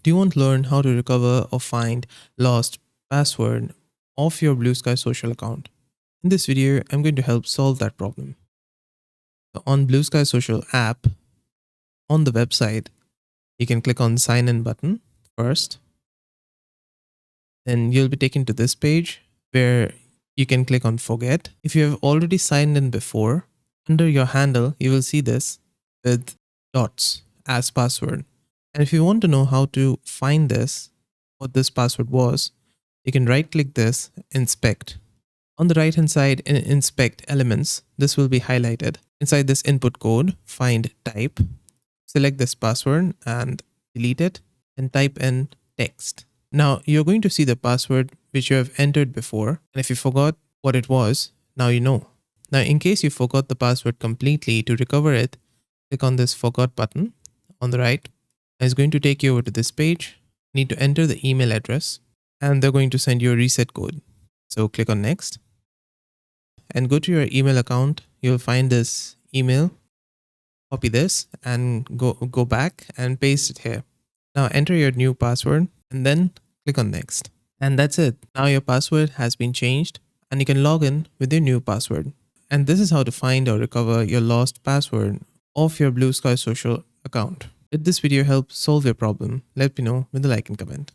Do you want to learn how to recover or find lost password of your BlueSky social account? In this video, I'm going to help solve that problem. So on BlueSky social app, on the website, you can click on sign in button first. Then you'll be taken to this page where you can click on forget. If you have already signed in before, under your handle, you will see this with dots as password. And if you want to know how to find this, what this password was, you can right click this, inspect. On the right hand side in inspect elements, this will be highlighted. Inside this input code, find type, select this password and delete it and type in text. Now you're going to see the password which you have entered before. And if you forgot what it was, now you know. Now in case you forgot the password completely, to recover it, click on this forgot button on the right. It's going to take you over to this page. You need to enter the email address and they're going to send you a reset code. So click on next and go to your email account. You'll find this email, copy this and go back and paste it here. Now enter your new password and then click on next. And that's it. Now your password has been changed and you can log in with your new password. And this is how to find or recover your lost password of your BlueSky social account. Did this video help solve your problem? Let me know with a like and comment.